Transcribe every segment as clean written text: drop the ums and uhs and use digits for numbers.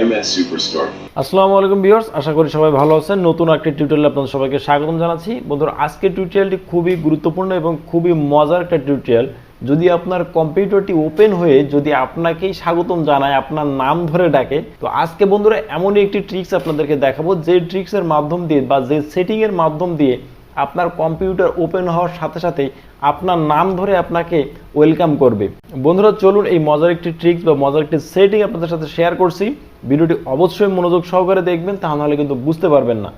MS Superstore. আসসালামু আলাইকুম viewers, আশা করি সবাই ভালো আছেন। নতুন একটা টিউটোরিয়ালে আপনাদের সবাইকে স্বাগতম জানাচ্ছি। বন্ধুরা, আজকের টিউটোরিয়ালটি খুবই গুরুত্বপূর্ণ এবং খুবই মজার একটা টিউটোরিয়াল। যদি আপনার কম্পিউটারটি ওপেন হয়ে যদি আপনাকেই স্বাগতম জানায়, আপনার নাম ধরে ডাকে, তো আজকে বন্ধুরা এমনই একটি ট্রিক্স আপনাদেরকে দেখাবো, যে ট্রিক্সের মাধ্যম দিয়ে বা যে সেটিংয়ের মাধ্যম দিয়ে আপনার কম্পিউটার ওপেন হওয়ার সাথে সাথেই আপনার নাম ধরে আপনাকে ওয়েলকাম করবে। বন্ধুরা, চলুন এই মজার একটি ট্রিক্স বা মজার একটি সেটিং আপনাদের সাথে শেয়ার করছি। ভিডিওটি অবশ্যই মনোযোগ সহকারে দেখবেন, তা নাহলে কিন্তু বুঝতে পারবেন না।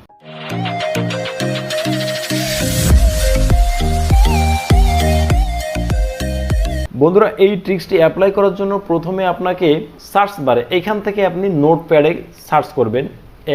বন্ধুরা, এই ট্রিক্সটি অ্যাপ্লাই করার জন্য প্রথমে আপনাকে সার্চ বারে এখান থেকে আপনি নোটপ্যাডে সার্চ করবেন,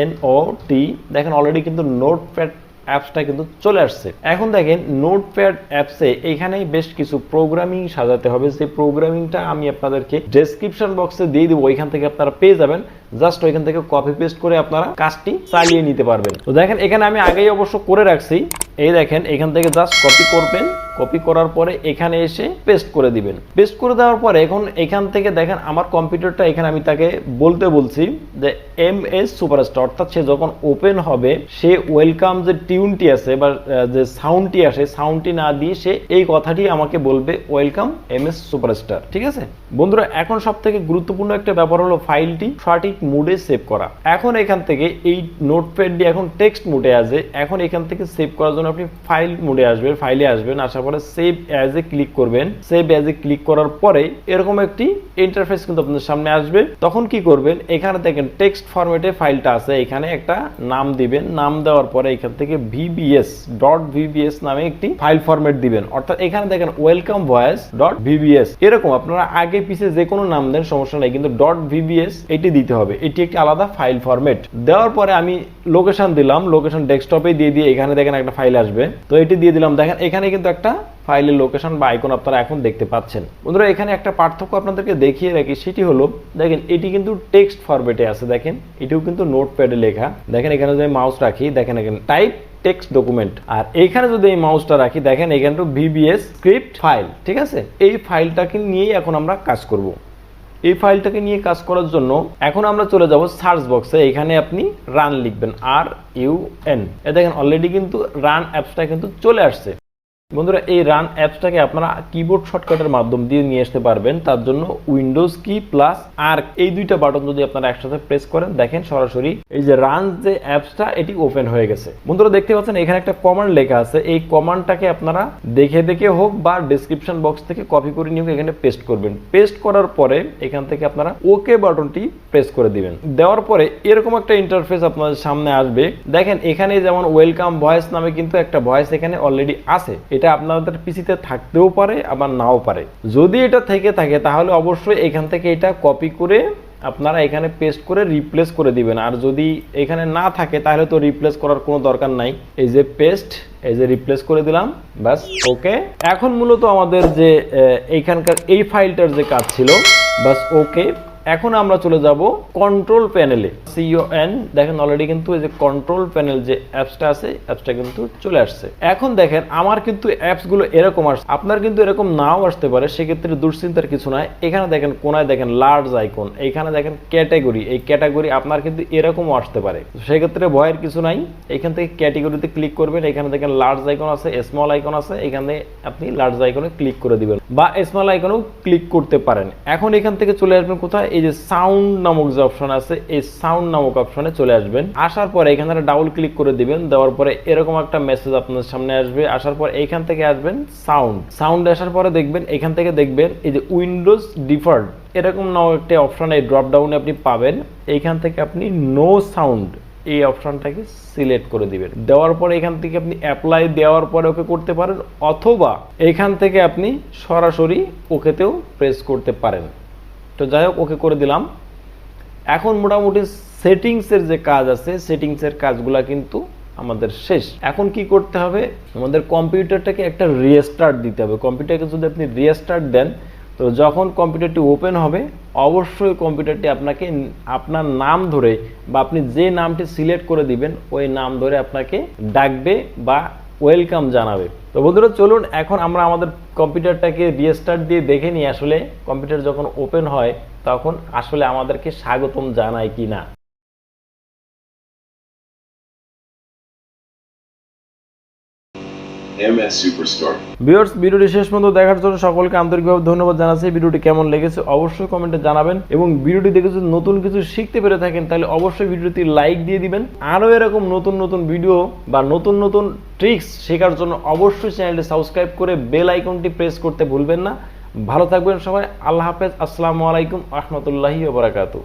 NOT। দেখেন অলরেডি কিন্তু নোটপ্যাড অ্যাপসটা কিন্তু চলে আসছে। এখন দেখেন নোটপ্যাড অ্যাপসে এখানে বেশ কিছু প্রোগ্রামিং সাজাতে হবে। যে প্রোগ্রামিংটা আমি আপনাদেরকে ডেসক্রিপশন বক্সে দিয়ে দেবো, ওইখান থেকে আপনারা পেয়ে যাবেন। জাস্ট ওইখান থেকে কপি পেস্ট করে আপনারা কাজটি চালিয়ে নিতে পারবেন। তো দেখেন এখানে আমি আগেই অবশ্য করে রাখছি। এই দেখেন এখান থেকে জাস্ট কপি করবেন, কপি করার পরে এখানে এসে পেস্ট করে দিবেন। পেস্ট করে দেওয়ার পরে এখন এখান থেকে দেখেন আমার কম্পিউটারটা এখানে আমি তাকে বলছি যে MS সুপারস্টার, অর্থাৎ সে যখন ওপেন হবে সে ওয়েলকাম যে টিউনটি আছে বা যে সাউন্ডটি আসে, সাউন্ডটি না দিয়ে সে এই কথাটি আমাকে বলবে, ওয়েলকাম MS সুপারস্টার। ঠিক আছে বন্ধুরা, এখন সব থেকে গুরুত্বপূর্ণ একটা ব্যাপার হলো ফাইলটি সঠিক মুডে সেভ করা। এখন এখান থেকে এই নোটপ্যাডটি এখন টেক্সট মুডে আছে। এখন এখান থেকে সেভ করার জন্য আপনি ফাইল মুডে আসবেন, ফাইলে আসবেন, আসার পরে সেভ অ্যাজ এ ক্লিক করবেন। সেভ অ্যাজ এ ক্লিক করার পরে এরকম একটি ইন্টারফেস কিন্তু আপনাদের সামনে আসবে। তখন কি করবেন, এখানে দেখেন টেক্সট ফরম্যাটে ফাইলটা আছে, এখানে একটা নাম দিবেন। নাম দেওয়ার পরে এখান থেকে VBS নামে একটি ফাইল ফরম্যাট দিবেন। অর্থাৎ এখানে দেখেন ওয়েলকাম ভয়েস .VBS, এরকম আপনারা আগে পিছে যে কোনো নাম দেন, সমস্যা নাই, কিন্তু .VBS এটি দিতে হবে। এটি একটি আলাদা ফাইল ফরম্যাট। দেওয়ার পরে আমি লোকেশন দিলাম, লোকেশন ডেস্কটপে দিয়ে এখানে দেখেন একটা ফাইল আসবে, তো এটি দিয়ে দিলাম। দেখেন এখানে কিন্তু একটা ফাইলের লোকেশন বা আইকন আপনারা এখন দেখতে পাচ্ছেন। বন্ধুরা, এখানে একটা পার্থক্য আপনাদেরকে দেখিয়ে রাখি, সেটি হলো দেখেন এটি কিন্তু টেক্সট ফরম্যাটে আছে। দেখেন এটিও কিন্তু নোটপ্যাডে লেখা। দেখেন এখানে যদি মাউস রাখি, দেখেন এখানে টাইপ টেক্সট ডকুমেন্ট, আর এইখানে যদি এই মাউসটা রাখি, দেখেন এখানে তো VBS স্ক্রিপ্ট ফাইল। ঠিক আছে, এই ফাইলটাকে নিয়েই এখন আমরা কাজ করব। এই ফাইলটাকে নিয়ে কাজ করার জন্য এখন আমরা চলে যাব সার্চ বক্সে। এখানে আপনি রান লিখবেন, RUN। দেখেন অলরেডি কিন্তু রান অ্যাপসটা কিন্তু চলে আসছে। বন্ধুরা, এই রান অ্যাপসটাকে আপনারা কিবোর্ড শর্টকাটের মাধ্যম দিয়ে নিয়ে আসতে পারবেন। তার জন্য উইন্ডোজ কি প্লাস আর এই দুইটা বাটন যদি আপনারা একসাথে প্রেস করেন, দেখেন সরাসরি এই যে রান যে অ্যাপসটা এটি ওপেন হয়ে গেছে। বন্ধুরা, দেখতে পাচ্ছেন এখানে একটা কমান্ড লেখা আছে। এই কমান্ডটাকে আপনারা দেখে হোক বা ডেসক্রিপশন বক্স থেকে কপি করে নিয়ে এখানে পেস্ট করবেন। পেস্ট করার পরে এখান থেকে আপনারা ওকে বাটনটি প্রেস করে দিবেন। দেওয়ার পরে এরকম একটা ইন্টারফেস আপনাদের সামনে আসবে। দেখেন এখানে যেমন ওয়েলকাম ভয়েস নামে কিন্তু একটা ভয়েস এখানে অলরেডি আছে। এটা আপনাদের পিসিতে থাকতেও পারে আবার নাও পারে। যদি এটা থেকে থাকে তাহলে অবশ্যই এখান থেকে এটা কপি করে আপনারা এখানে পেস্ট করে রিপ্লেস করে দিবেন। আর যদি এখানে না থাকে তাহলে তো রিপ্লেস করার কোনো দরকার নাই। এই যে পেস্ট, এই যে রিপ্লেস করে দিলাম, বাস ওকে। এখন মূলত আমাদের যে এইখানকার এই ফাইলটার যে কাজ ছিল, বাস ওকে। এখন আমরা চলে যাব কন্ট্রোল প্যানেলে, CON। দেখেন অলরেডি কিন্তু এই যে কন্ট্রোল প্যানেল যে অ্যাপসটা আছে, অ্যাপসটা কিন্তু চলে আসছে। এখন দেখেন আমার কিন্তু অ্যাপসগুলো এরকম আসছে, আপনার কিন্তু এরকম নাও আসতে পারে, সেক্ষেত্রে দুশ্চিন্তার কিছু নাই। এখানে দেখেন কোনায় দেখেন লার্জ আইকন, এইখানে দেখেন ক্যাটাগরি, এই ক্যাটাগরি আপনার কিন্তু এরকমও আসতে পারে, সেক্ষেত্রে ভয়ের কিছু নাই। এখান থেকে ক্যাটাগরিতে ক্লিক করবেন, এখানে দেখেন লার্জ আইকন আছে, স্মল আইকন আছে, এখানে আপনি লার্জ আইকনে ক্লিক করে দিবেন বা স্মল আইকনেও ক্লিক করতে পারেন। এখন এখান থেকে চলে আসবেন কোথায়, এই যে সাউন্ড নামক যে অপশন আছে, এই সাউন্ড নামক অপশনে চলে আসবেন। আসার পরে এখানে ডাবল ক্লিক করে দিবেন। দেওয়ার পরে এরকম একটা মেসেজ আপনাদের সামনে আসবে। আসার পর এখান থেকে আসবেন সাউন্ড আসার পরে দেখবেন এখান থেকে দেখবেন এই যে উইন্ডোজ ডিফল্ট এরকম নাও একটা অপশন এই ড্রপ ডাউনে আপনি পাবেন। এইখান থেকে আপনি নো সাউন্ড এই অপশনটাকে সিলেক্ট করে দিবেন। দেওয়ার পরে এখান থেকে আপনি অ্যাপ্লাই দেওয়ার পরে ওকে করতে পারেন, অথবা এখান থেকে আপনি সরাসরি ওকেতেও প্রেস করতে পারেন। তো যাই হোক, ওকে করে দিলাম। এখন মোটামুটি সেটিংসের যে কাজ আছে, সেটিংসের কাজগুলা কিন্তু আমাদের শেষ। এখন কি করতে হবে, আমাদের কম্পিউটারটাকে একটা রিস্টার্ট দিতে হবে। কম্পিউটারকে যদি আপনি রিস্টার্ট দেন, তো যখন কম্পিউটারটি ওপেন হবে অবশ্যই কম্পিউটারটি আপনাকে আপনার নাম ধরে বা আপনি যে নামটি সিলেক্ট করে দিবেন ওই নাম ধরে আপনাকে ডাকবে বা ওয়েলকাম জানাবে। তো বন্ধুরা, চলুন এখন আমরা আমাদের কম্পিউটারটাকে রিস্টার্ট দিয়ে দেখে নিই আসলে কম্পিউটার যখন ওপেন হয় তখন আসলে আমাদেরকে স্বাগতম জানায় কি না। ভিউয়ার্স, ভিডিওটি শেষ পর্যন্ত দেখার জন্য সকলকে আন্তরিকভাবে ধন্যবাদ জানাচ্ছি। ভিডিওটি কেমন লেগেছে অবশ্যই কমেন্টে জানাবেন, এবং ভিডিওটি দেখে যদি নতুন কিছু শিখতে পেরে থাকেন তাহলে অবশ্যই ভিডিওটি লাইক দিয়ে দিবেন। আরও এরকম নতুন নতুন ভিডিও বা নতুন নতুন ট্রিক্স শেখার জন্য অবশ্যই চ্যানেলটি সাবস্ক্রাইব করে বেল আইকনটি প্রেস করতে ভুলবেন না। ভালো থাকবেন সবাই। আল্লাহ হাফেজ। আসসালামু আলাইকুম ওয়া রাহমাতুল্লাহি ওয়া বারাকাতুহু।